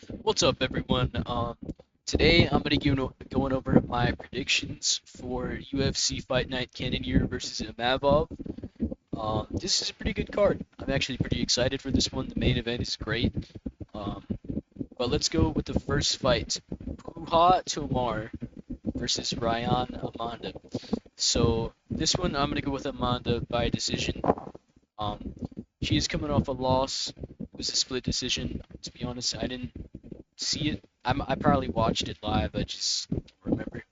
What's up, everyone? Today I'm gonna be going over my predictions for UFC Fight Night Cannonier versus Imavov. This is a pretty good card. I'm actually pretty excited for this one. The main event is great. Um, but let's go with the first fight: Puha Tomar versus Ryan Amanda. So this one I'm gonna go with Amanda by decision. Um, she is coming off a loss. It was a split decision. To be honest, I didn't see it. I probably watched it live. I just don't remember.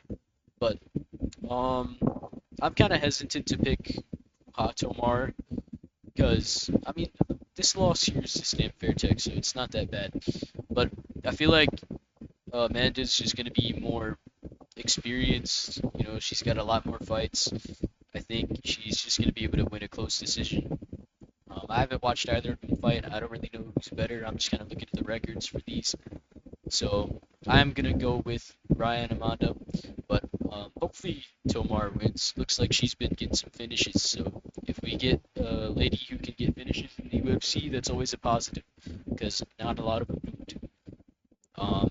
But um, I'm kind of hesitant to pick Hatomar because I mean this loss here is just an unfair tech, so it's not that bad. But I feel like Amanda's just gonna be more experienced. You know, she's got a lot more fights. I think she's just gonna be able to win a close decision. I haven't watched either of them fight. I don't really know who's better. I'm just kind of looking at the records for these. So I'm gonna go with Ryan Amanda, but hopefully Tomar wins. Looks like she's been getting some finishes, so if we get a lady who can get finishes in the UFC, that's always a positive, because not a lot of them do. Um,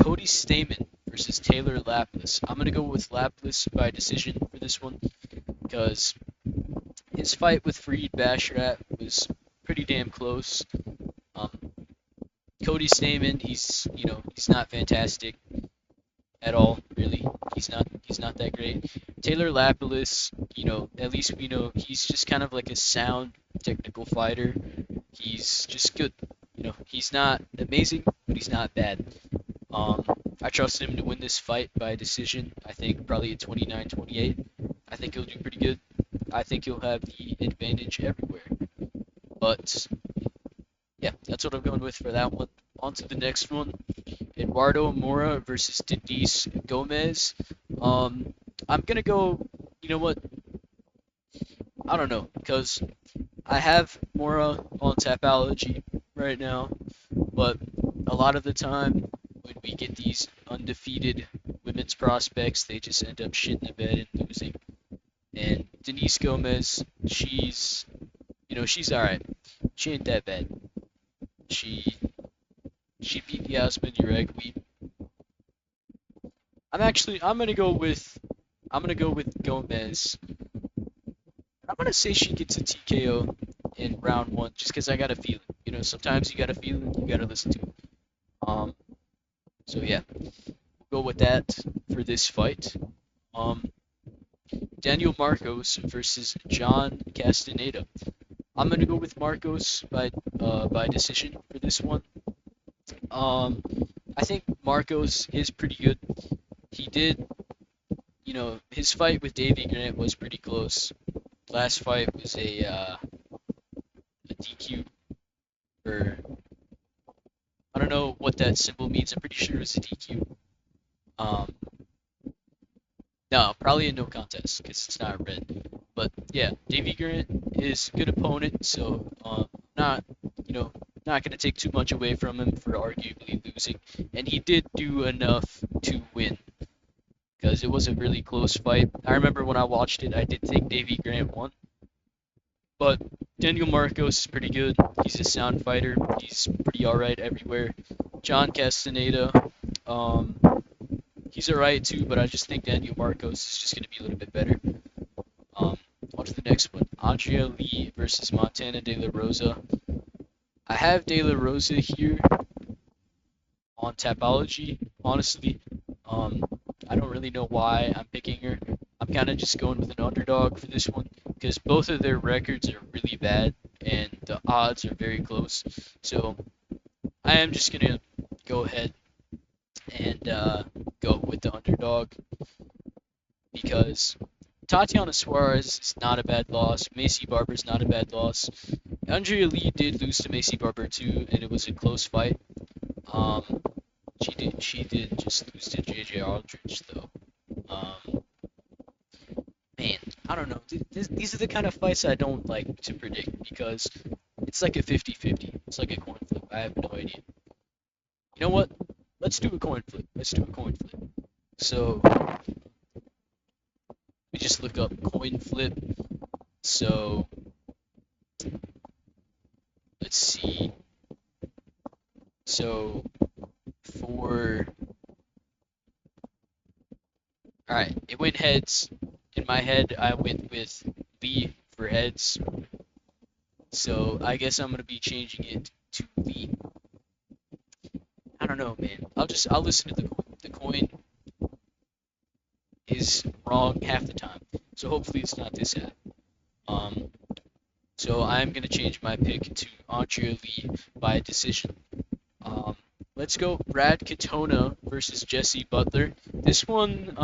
Cody Stamen versus Taylor Lapilus. I'm gonna go with Lapilus by decision for this one, because his fight with Fareed Basharat was pretty damn close. Um, Cody Stamen, he's not fantastic at all, really. He's not that great. Taylor Lapilus, at least we know he's just kind of like a sound technical fighter. He's just good. He's not amazing, but he's not bad. Um, I trust him to win this fight by decision. I think probably a 29-28. I think he'll do pretty good. I think he'll have the advantage everywhere. But yeah, that's what I'm going with for that one. On to the next one. Eduardo Mora versus Denise Gomez. I'm gonna go. You know what? I don't know because I have Mora on Tapology right now, but a lot of the time when we get these undefeated women's prospects, they just end up shitting the bed and losing. And Denise Gomez, she's all right. She ain't that bad. She she beat Yasmin Uraigui. I'm gonna go with Gomez. I'm gonna say she gets a TKO in round one, just because I got a feeling. Sometimes you got a feeling, you gotta listen to it. Um, so yeah, we'll go with that for this fight. Um, Daniel Marcos versus John Castaneda. I'm gonna go with Marcos by decision for this one. Um, I think Marcos is pretty good. He did, his fight with Davy Grant was pretty close. Last fight was a DQ, or I don't know what that symbol means. I'm pretty sure it was a DQ. Um, no, probably a no contest because it's not red. But yeah, Davy Grant is a good opponent, so not you know not gonna take too much away from him for arguably losing. And he did do enough to win because it was a really close fight. I remember when I watched it, I did think Davy Grant won, but Daniel Marcos is pretty good. He's a sound fighter. He's pretty alright everywhere. John Castaneda, um, he's alright too, but I just think Daniel Marcos is just going to be a little bit better. Um, on to the next one. Andrea Lee versus Montana De La Rosa. I have De La Rosa here on Tapology, honestly. Um, I don't really know why I'm picking her. I'm kind of just going with an underdog for this one because both of their records are really bad and the odds are very close. So I am just going to go ahead and go with the underdog because Tatiana Suarez is not a bad loss. Macy Barber is not a bad loss. Andrea Lee did lose to Macy Barber too, and it was a close fight. Um, she did just lose to JJ Aldridge though. Um, man, I don't know. These are the kind of fights I don't like to predict because it's like a 50-50. It's like a coin flip. I have no idea. You know what? Let's do a coin flip. Let's do a coin flip. So we just look up coin flip. So let's see. So for. All right, it went heads. In my head, I went with Lee for heads. So I guess I'm gonna be changing it to Lee. I don't know, man. I'll listen to the coin. The coin is wrong half the time. So hopefully it's not this ad. Um, so I'm gonna change my pick to Andre Lee by decision. Um, let's go Brad Katona versus Jesse Butler. This one,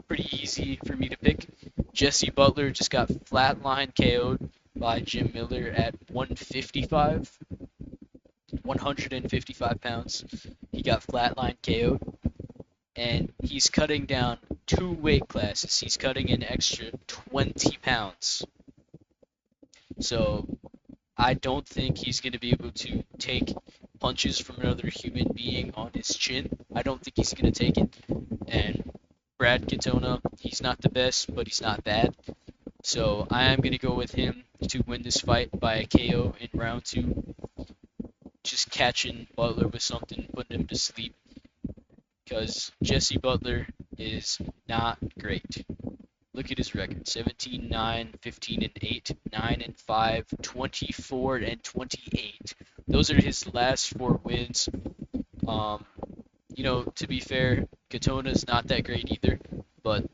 pretty easy for me to pick. Jesse Butler just got flatline KO'd by Jim Miller at 155, 155 pounds. He got flatline KO'd, and he's cutting down two weight classes. He's cutting an extra 20 pounds. So I don't think he's going to be able to take punches from another human being on his chin. I don't think he's going to take it. And Brad Katona, he's not the best, but he's not bad. So I am going to go with him to win this fight by a KO in round two. Just catching Butler with something, putting him to sleep. Because Jesse Butler is not great. Look at his record: 17-9, 15-8, 9-5, 24-28. Those are his last four wins. Um, to be fair, Katona's not that great either, but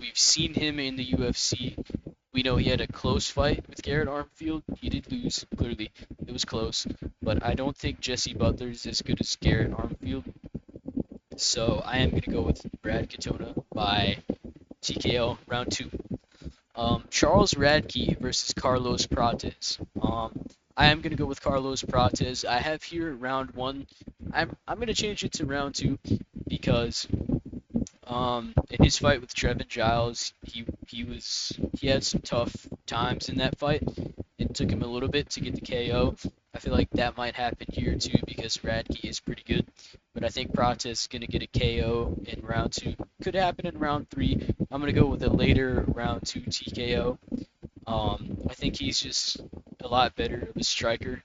we've seen him in the UFC. We know he had a close fight with Garrett Armfield. He did lose, clearly. It was close, but I don't think Jesse Butler is as good as Garrett Armfield. So I am going to go with Brad Katona by TKO round two. Charles Radke versus Carlos Prates. I am gonna go with Carlos Prates. I have here round one. I'm gonna change it to round two because in his fight with Trevin Giles, he had some tough times in that fight. It took him a little bit to get the KO. I feel like that might happen here too because Radke is pretty good. But I think Prates is going to get a KO in round two. Could happen in round three. I'm going to go with a later round two TKO. I think he's just a lot better of a striker,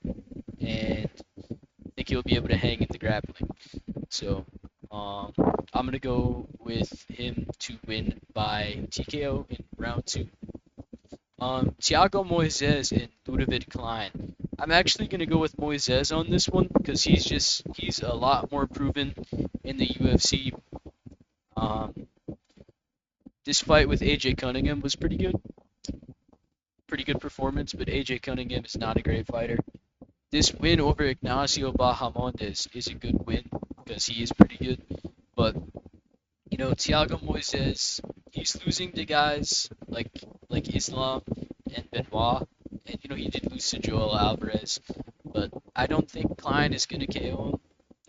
and I think he'll be able to hang in the grappling. So I'm going to go with him to win by TKO in round two. Thiago Moises and Ludovic Klein. I'm actually going to go with Moises on this one because he's a lot more proven in the UFC. This fight with AJ Cunningham was pretty good. Pretty good performance, but AJ Cunningham is not a great fighter. This win over Ignacio Bahamondes is a good win because he is pretty good. But, Thiago Moises, he's losing to guys like Islam and Benoit. And, he did lose to Joel Alvarez. But I don't think Klein is going to KO him.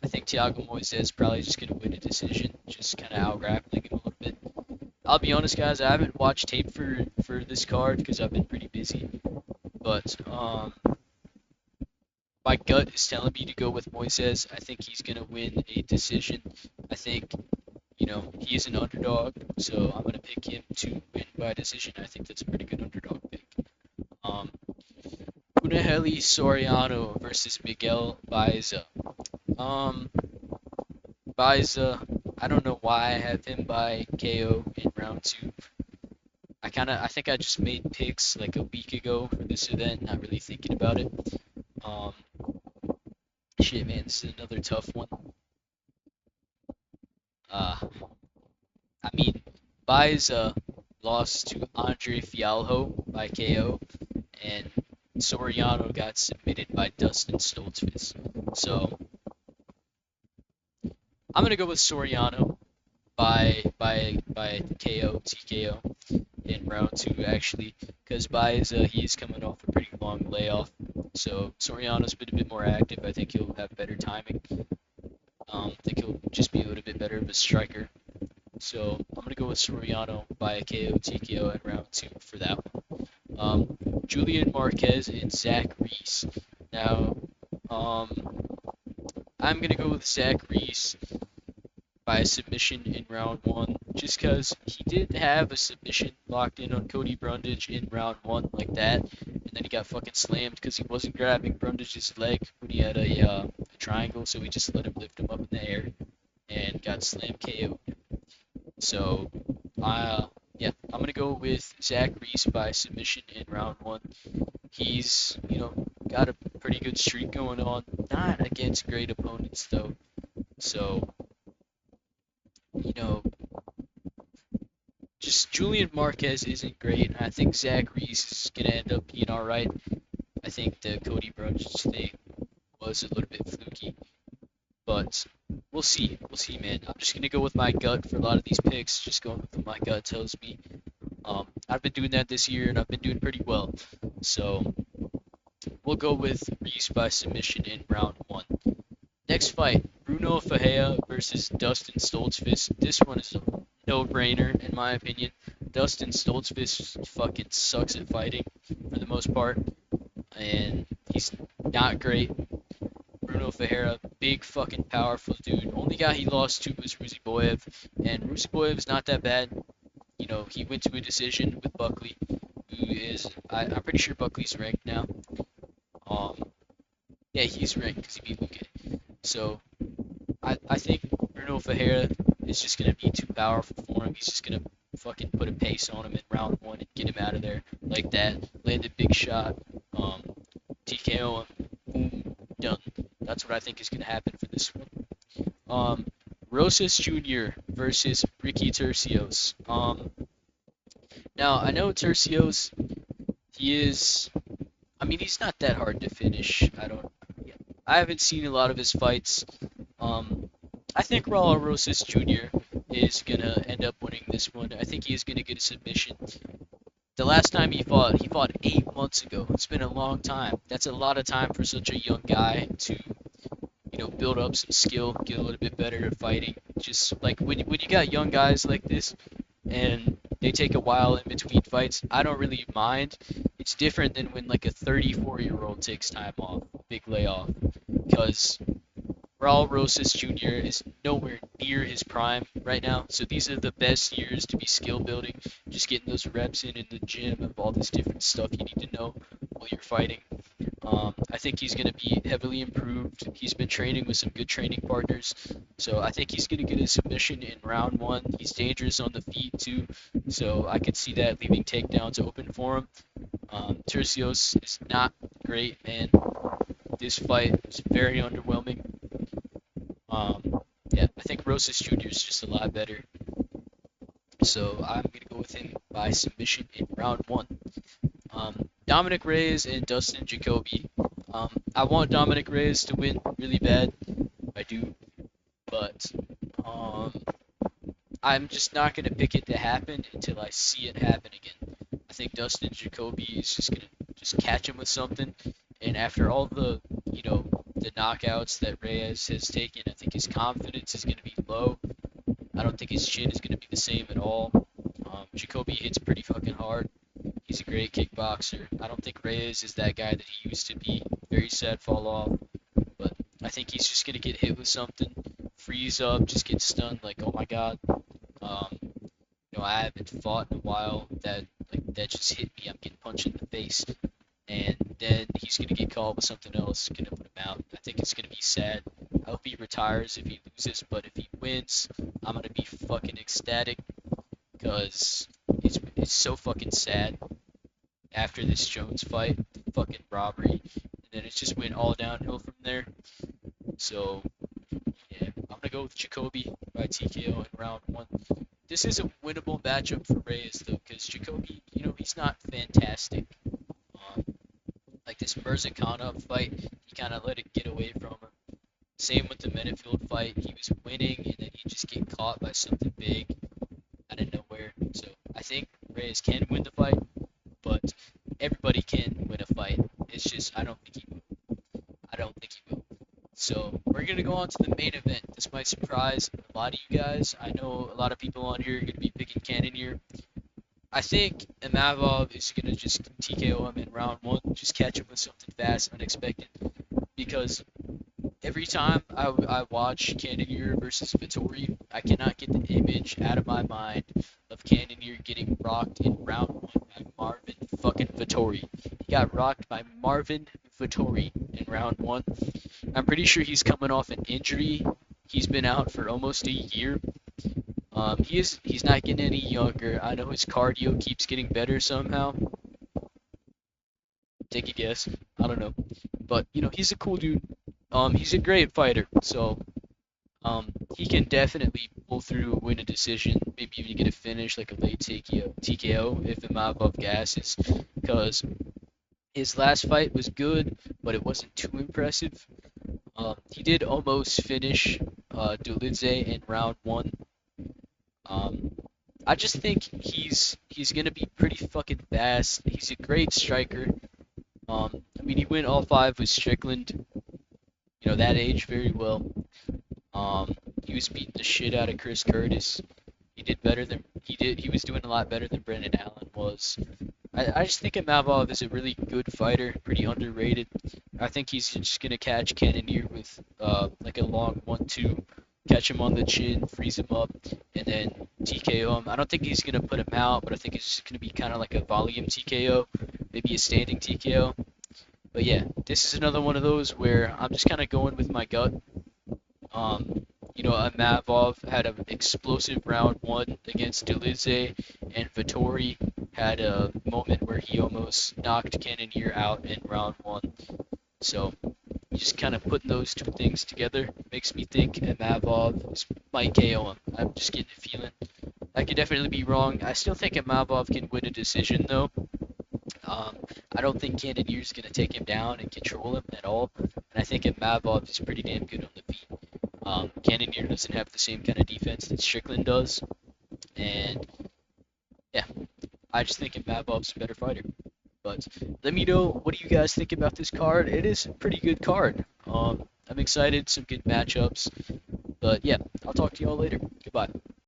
I think Thiago Moises is probably just going to win a decision, just kind of out-grappling him a little bit. I'll be honest, guys, I haven't watched tape for this card because I've been pretty busy. But my gut is telling me to go with Moises. I think he's going to win a decision. I think, he is an underdog, so I'm going to pick him to win by decision. I think that's a pretty good underdog pick. Punahele Soriano versus Miguel Baeza. Baeza, I don't know why I have him by KO in round two. I think I just made picks like a week ago for this event, not really thinking about it. Shit, man, this is another tough one. I mean, Baeza lost to Andre Fialho by KO, and Soriano got submitted by Dustin Stoltzfus. So I'm gonna go with Soriano by KO, TKO in round two actually, because Baeza he's coming off a pretty long layoff. So Soriano's been a bit more active. I think he'll have better timing. I think he'll just be a little bit better of a striker. So I'm gonna go with Soriano by a KO, TKO in round two for that one. Julian Marquez and Zach Reese. Now, I'm gonna go with Zach Reese by a submission in round one, just because he did have a submission locked in on Cody Brundage in round one like that, and then he got fucking slammed because he wasn't grabbing Brundage's leg when he had a triangle, so we just let him lift him up in the air and got slam KO'd. So, uh, yeah, I'm gonna go with Zach Reese by submission in round one. He's, got a pretty good streak going on, not against great opponents though. So, you know, just Julian Marquez isn't great. I think Zach Reese is gonna end up being all right. I think the Cody Brunch thing was a little bit fluky, but we'll see. We'll see, man. I'm just gonna go with my gut for a lot of these picks. Just going with what my gut tells me. I've been doing that this year, and I've been doing pretty well. So we'll go with Reese by submission in round one. Next fight, Bruno Ferreira versus Dustin Stoltzfus. This one is a no-brainer in my opinion. Dustin Stoltzfus fucking sucks at fighting for the most part, and he's not great. Bruno Ferreira, big fucking powerful dude. Only guy he lost to was Ruziboyev, and Ruziboyev's not that bad. He went to a decision with Buckley, who is, I'm pretty sure Buckley's ranked now. Um, yeah, he's ranked because he beat Luque. So I think Bruno Ferreira is just gonna be too powerful for him. He's just gonna fucking put a pace on him in round one and get him out of there like that. Land a big shot, um, TKO him, boom, done. That's what I think is gonna happen for this one. Rosas Jr. versus Ricky Tercios. Now I know Tercios, he is. I mean, he's not that hard to finish. I haven't seen a lot of his fights. Um, I think Raul Rosas Jr. is gonna end up winning this one. I think he is gonna get a submission. The last time he fought 8 months ago. It's been a long time. That's a lot of time for such a young guy to, build up some skill, get a little bit better at fighting. Just like when you got young guys like this, and they take a while in between fights, I don't really mind. It's different than when like a 34-year-old takes time off, big layoff, because Raul Rosas Jr. is nowhere near his prime right now. So these are the best years to be skill building, just getting those reps in the gym of all this different stuff you need to know while you're fighting. I think he's going to be heavily improved. He's been training with some good training partners, so I think he's going to get a submission in round one. He's dangerous on the feet too, so I could see that leaving takedowns open for him. Tercios is not great, man. This fight was very underwhelming. Yeah, I think Rosas Jr. is just a lot better, so I'm going to go with him by submission in round one. Dominic Reyes and Dustin Jacoby. I want Dominic Reyes to win really bad. I do. But I'm just not going to pick it to happen until I see it happen again. I think Dustin Jacoby is just going to just catch him with something. And after all the knockouts that Reyes has taken, I think his confidence is going to be low. I don't think his chin is going to be the same at all. Jacoby hits pretty fucking hard. He's a great kickboxer. I don't think Reyes is that guy that he used to be. Very sad fall off. But I think he's just going to get hit with something, freeze up, just get stunned like, oh my god. I haven't fought in a while that just hit me. I'm getting punched in the face. And then he's going to get caught with something else, going to put him out. I think it's going to be sad. I hope he retires if he loses, but if he wins, I'm going to be fucking ecstatic because it's so fucking sad after this Jones fight, fucking robbery, and then it just went all downhill from there. So, yeah, I'm gonna go with Jacoby by TKO in round one. This is a winnable matchup for Reyes though, because Jacoby, he's not fantastic. Um, like this Mirzakhanov fight, he kind of let it get away from him. Same with the Menifield fight, he was winning and then he just get caught by something big out of nowhere. So I think Reyes can win the fight, but everybody can win a fight. It's just I don't think he will. I don't think he will. So we're gonna go on to the main event. This might surprise a lot of you guys. I know a lot of people on here are gonna be picking Cannonier. I think Imavov is gonna just TKO him in round one, just catch him with something fast, unexpected. Because every time I watch Cannonier versus Vettori, I cannot get the image out of my mind of Cannonier getting rocked in round one by Marvin fucking Vettori. He got rocked by Marvin Vettori in round one. I'm pretty sure he's coming off an injury. He's been out for almost a year. He's not getting any younger. I know his cardio keeps getting better somehow. Take a guess. I don't know. But he's a cool dude. He's a great fighter. So he can definitely pull through, win a decision, maybe even get a finish like a late TKO if Imavov gasses. Because his last fight was good, but it wasn't too impressive. He did almost finish Dulidze in round one. Um, I just think he's gonna be pretty fucking fast. He's a great striker. I mean, he went all five with Strickland. That age very well. He was beating the shit out of Chris Curtis. He did better than he did. He was doing a lot better than Brendan Allen was. I just think Imavov is a really good fighter, pretty underrated. I think he's just gonna catch Cannonier with like a long 1-2, catch him on the chin, freeze him up, and then TKO him. I don't think he's gonna put him out, but I think it's gonna be kind of like a volume TKO, maybe a standing TKO. But yeah, this is another one of those where I'm just kind of going with my gut. Imavov had an explosive round one against Delize, and Vittori had a moment where he almost knocked Cannonier out in round one. So just kind of putting those two things together makes me think Imavov might KO him. I'm just getting a feeling. I could definitely be wrong. I still think Imavov can win a decision though. Um, I don't think Cannonier's going to take him down and control him at all. And I think Imavov is pretty damn good on the feet. Cannonier doesn't have the same kind of defense that Strickland does. And yeah, I just think Imavov's a better fighter. But let me know, what do you guys think about this card? It is a pretty good card. I'm excited, some good matchups. But yeah, I'll talk to y'all later. Goodbye.